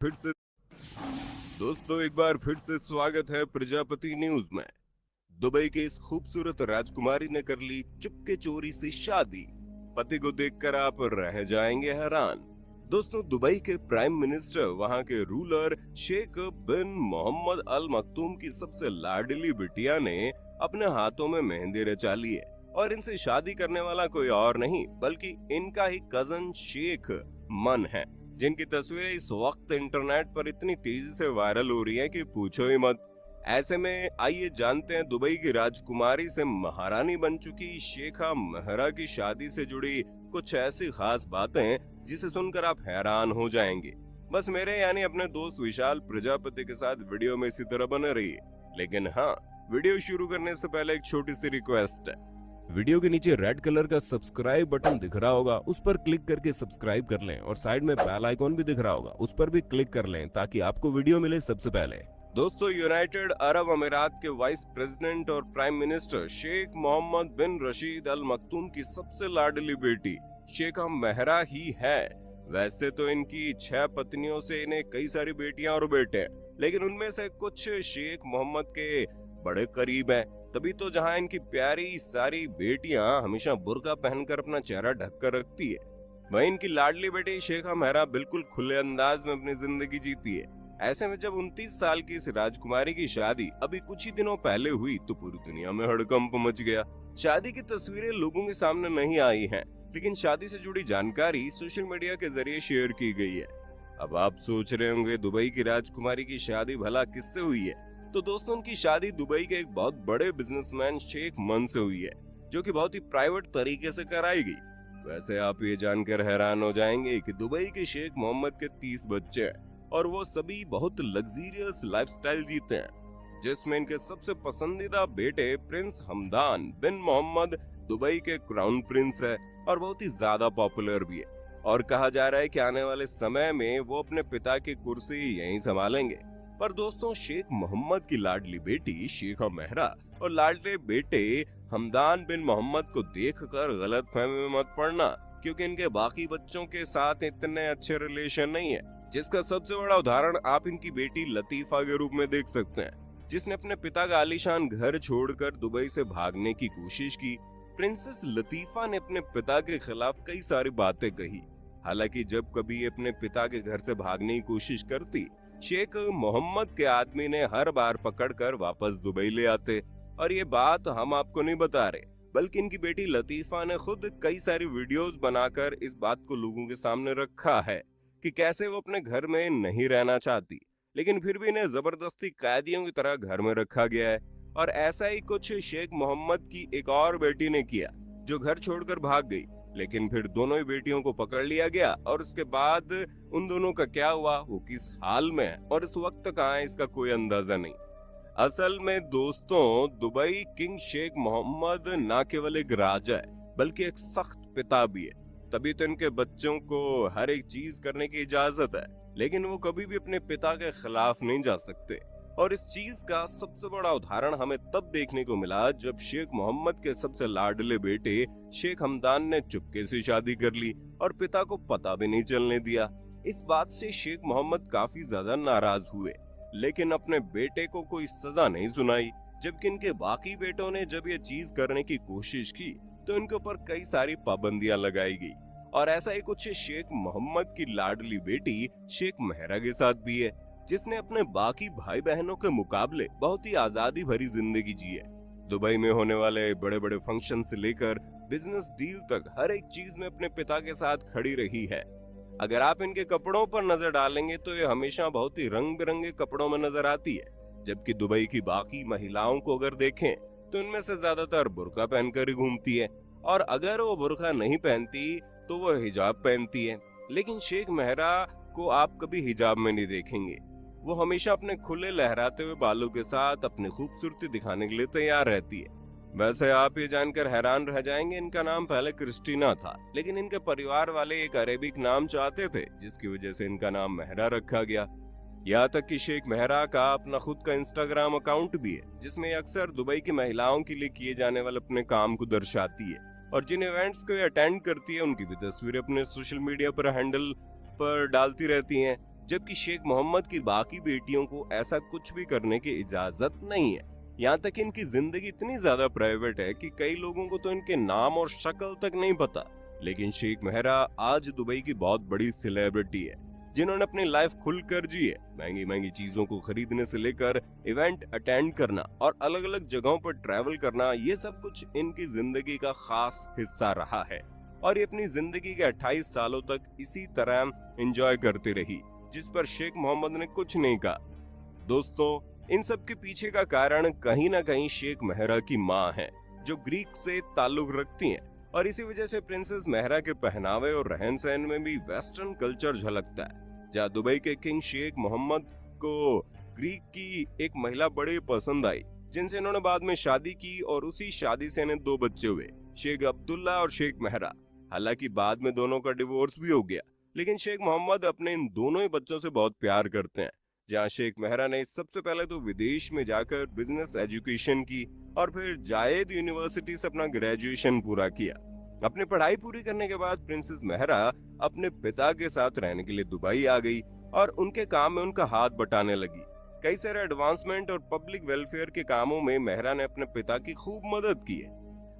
फिर से दोस्तों एक बार फिर से स्वागत है प्रजापति न्यूज में। दुबई के इस खूबसूरत राजकुमारी ने कर ली चुपके चोरी से शादी। पति को देखकर आप रह जाएंगे हैरान। दोस्तों दुबई के प्राइम मिनिस्टर वहां के रूलर शेख बिन मोहम्मद अल मखतूम की सबसे लाडली बिटिया ने अपने हाथों में मेहंदी रचा ली है और इनसे शादी करने वाला कोई और नहीं बल्कि इनका ही कजन शेख मन है, जिनकी तस्वीरें इस वक्त इंटरनेट पर इतनी तेजी से वायरल हो रही हैं कि पूछो ही मत। ऐसे में आइए जानते हैं दुबई की राजकुमारी से महारानी बन चुकी शेखा महरा की शादी से जुड़ी कुछ ऐसी खास बातें जिसे सुनकर आप हैरान हो जाएंगे। बस मेरे यानी अपने दोस्त विशाल प्रजापति के साथ वीडियो में इसी तरह बने रहिए। लेकिन हाँ, वीडियो शुरू करने से पहले एक छोटी सी रिक्वेस्ट है। वीडियो के नीचे रेड कलर का सब्सक्राइब बटन दिख रहा होगा, उस पर क्लिक करके सब्सक्राइब कर लें और साइड में बेल आइकॉन भी दिख रहा होगा, उस पर भी क्लिक कर लें ताकि आपको वीडियो मिले सबसे पहले। दोस्तों यूनाइटेड अरब अमीरात के वाइस प्रेसिडेंट और प्राइम मिनिस्टर शेख मोहम्मद बिन रशीद अल मखतूम की सबसे लाडली बेटी शेखा महरा ही है। वैसे तो इनकी 6 पत्नियों से इन्हें कई सारी बेटियां और बेटे हैं, लेकिन उनमें से कुछ शेख मोहम्मद के बड़े करीब हैं। तभी तो जहां इनकी प्यारी सारी बेटियां हमेशा बुर्का पहनकर अपना चेहरा ढक कर रखती है, वहीं इनकी लाडली बेटी शेखा महरा बिल्कुल खुले अंदाज में अपनी जिंदगी जीती है। ऐसे में जब 29 साल की इस राजकुमारी की शादी अभी कुछ ही दिनों पहले हुई तो पूरी दुनिया में हड़कंप मच गया। शादी की तस्वीरें लोगों के सामने नहीं आई हैं, लेकिन शादी से जुड़ी जानकारी सोशल मीडिया के जरिए शेयर की गई है। अब आप सोच रहे होंगे दुबई की राजकुमारी की शादी भला किससे हुई है? तो दोस्तों उनकी शादी दुबई के एक बहुत बड़े बिजनेसमैन शेख मन से हुई है, जो कि बहुत ही प्राइवेट तरीके से कराई गई। वैसे आप ये जानकर हैरान हो जाएंगे कि दुबई के शेख मोहम्मद के 30 बच्चे हैं और वो सभी बहुत लग्जरियस लाइफस्टाइल जीते हैं, जिसमें इनके सबसे पसंदीदा बेटे प्रिंस हमदान बिन मोहम्मद दुबई के क्राउन प्रिंस है और बहुत ही ज्यादा पॉपुलर भी है। और कहा जा रहा है कि आने वाले समय में वो अपने पिता की कुर्सी यहीं संभालेंगे। पर दोस्तों शेख मोहम्मद की लाडली बेटी शेखा महरा और लाडले बेटे हमदान बिन मोहम्मद को देखकर गलतफहमी में मत पड़ना, क्योंकि इनके बाकी बच्चों के साथ इतने अच्छे रिलेशन नहीं है। जिसका सबसे बड़ा उदाहरण आप इनकी बेटी लतीफा के रूप में देख सकते हैं, जिसने अपने पिता का आलीशान घर छोड़कर दुबई से भागने की कोशिश की। प्रिंसेस लतीफा ने अपने पिता के खिलाफ कई सारी बातें कही। हालांकि जब कभी अपने पिता के घर से भागने की कोशिश करती, शेख मोहम्मद के आदमी ने हर बार पकड़कर वापस दुबई ले आते। और ये बात हम आपको नहीं बता रहे, बल्कि इनकी बेटी लतीफा ने खुद कई सारी वीडियोस बनाकर इस बात को लोगों के सामने रखा है कि कैसे वो अपने घर में नहीं रहना चाहती, लेकिन फिर भी इन्हें जबरदस्ती कैदियों की तरह घर में रखा गया है। और ऐसा ही कुछ शेख मोहम्मद की एक और बेटी ने किया, जो घर छोड़कर भाग गई, लेकिन फिर दोनों ही बेटियों को पकड़ लिया गया। और उसके बाद उन दोनों का क्या हुआ, वो किस हाल में है और इस वक्त कहाँ है, इसका कोई अंदाजा नहीं। असल में दोस्तों दुबई किंग शेख मोहम्मद न केवल एक राजा है बल्कि एक सख्त पिता भी है। तभी तो इनके बच्चों को हर एक चीज करने की इजाजत है, लेकिन वो कभी भी अपने पिता के खिलाफ नहीं जा सकते। और इस चीज का सबसे बड़ा उदाहरण हमें तब देखने को मिला जब शेख मोहम्मद के सबसे लाडले बेटे शेख हमदान ने चुपके से शादी कर ली और पिता को पता भी नहीं चलने दिया। इस बात से शेख मोहम्मद काफी ज्यादा नाराज हुए, लेकिन अपने बेटे को कोई सजा नहीं सुनाई। जबकि इनके बाकी बेटों ने जब ये चीज करने की कोशिश की तो इनके ऊपर कई सारी पाबंदियां लगाई गई। और ऐसा ही कुछ शेख मोहम्मद की लाडली बेटी शेख महरा के साथ भी है, जिसने अपने बाकी भाई बहनों के मुकाबले बहुत ही आजादी भरी जिंदगी जी है। दुबई में होने वाले बड़े बड़े फंक्शन से लेकर बिजनेस डील तक हर एक चीज में अपने पिता के साथ खड़ी रही है। अगर आप इनके कपड़ों पर नजर डालेंगे तो ये हमेशा बहुत ही रंग बिरंगे कपड़ों में नजर आती है, जबकि दुबई की बाकी महिलाओं को अगर देखें तो इनमें से ज्यादातर बुर्का पहनकर ही घूमती है, और अगर वो बुर्का नहीं पहनती तो वो हिजाब पहनती है। लेकिन शेख महरा को आप कभी हिजाब में नहीं देखेंगे। वो हमेशा अपने खुले लहराते हुए बालों के साथ अपनी खूबसूरती दिखाने के लिए तैयार रहती है। वैसे आप ये जानकर हैरान रह जाएंगे, इनका नाम पहले क्रिस्टीना था, लेकिन इनके परिवार वाले एक अरेबिक नाम चाहते थे, जिसकी वजह से इनका नाम महरा रखा गया। यहाँ तक कि शेख महरा का अपना खुद का इंस्टाग्राम अकाउंट भी है, जिसमें अक्सर दुबई की महिलाओं के लिए किए जाने वाले अपने काम को दर्शाती है, और जिन इवेंट्स को अटेंड करती है उनकी भी तस्वीरें अपने सोशल मीडिया पर हैंडल पर डालती रहती हैं, जबकि शेख मोहम्मद की बाकी बेटियों को ऐसा कुछ भी करने की इजाजत नहीं है। यहाँ तक इनकी जिंदगी इतनी ज्यादा प्राइवेट है कि कई लोगों को तो इनके नाम और शक्ल तक नहीं पता। लेकिन शेख मेहरा आज दुबई की बहुत बड़ी सेलिब्रिटी है, जिन्होंने अपनी लाइफ खुलकर जी है। महंगी महंगी चीजों को खरीदने से लेकर इवेंट अटेंड करना और अलग अलग जगहों पर ट्रैवल करना, ये सब कुछ इनकी जिंदगी का खास हिस्सा रहा है। और ये अपनी जिंदगी के 28 सालों तक इसी तरह एंजॉय करती रही, जिस पर शेख मोहम्मद ने कुछ नहीं कहा। दोस्तों, इन सब के पीछे का कारण कहीं ना कहीं शेख मेहरा की माँ है, जो ग्रीक से ताल्लुक रखती हैं, और इसी वजह से प्रिंसेस मेहरा के पहनावे और रहन सहन में भी वेस्टर्न कल्चर झलकता है। जहाँ दुबई के किंग शेख मोहम्मद को ग्रीक की एक महिला बड़ी पसंद आई, जिनसे इन्होंने बाद में शादी की और उसी शादी से इन्हें 2 बच्चे हुए, शेख अब्दुल्ला और शेख मेहरा। हालांकि बाद में दोनों का डिवोर्स भी हो गया, लेकिन शेख मोहम्मद अपने इन दोनों ही बच्चों से बहुत प्यार करते हैं। जहाँ शेख मेहरा ने सबसे पहले तो विदेश में जाकर बिजनेस एजुकेशन की और फिर जायद यूनिवर्सिटी से अपना ग्रेजुएशन पूरा किया। अपनी पढ़ाई पूरी करने के बाद प्रिंसेस मेहरा अपने पिता के साथ रहने के लिए दुबई आ गई और उनके काम में उनका हाथ बटाने लगी। कई सारे एडवांसमेंट और पब्लिक वेलफेयर के कामों में मेहरा ने अपने पिता की खूब मदद की है।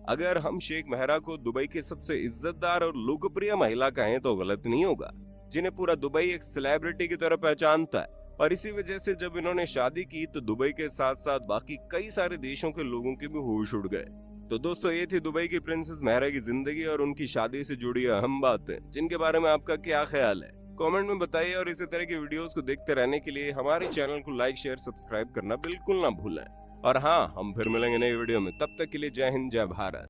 अगर हम शेख मेहरा को दुबई की सबसे इज्जतदार और लोकप्रिय महिला कहें तो गलत नहीं होगा, जिन्हें पूरा दुबई एक सेलिब्रिटी की तरह पहचानता है। और इसी वजह से जब इन्होंने शादी की तो दुबई के साथ साथ बाकी कई सारे देशों के लोगों के भी होश उड़ गए। तो दोस्तों, ये थी दुबई की प्रिंसेस मेहरा की जिंदगी और उनकी शादी से जुड़ी अहम बातें, जिनके बारे में आपका क्या ख्याल है कमेंट में बताइए। और इसी तरह की वीडियोस को देखते रहने के लिए हमारे चैनल को लाइक शेयर सब्सक्राइब करना बिल्कुल ना भूलें। और हाँ, हम फिर मिलेंगे नई वीडियो में, तब तक के लिए जय हिंद जय भारत।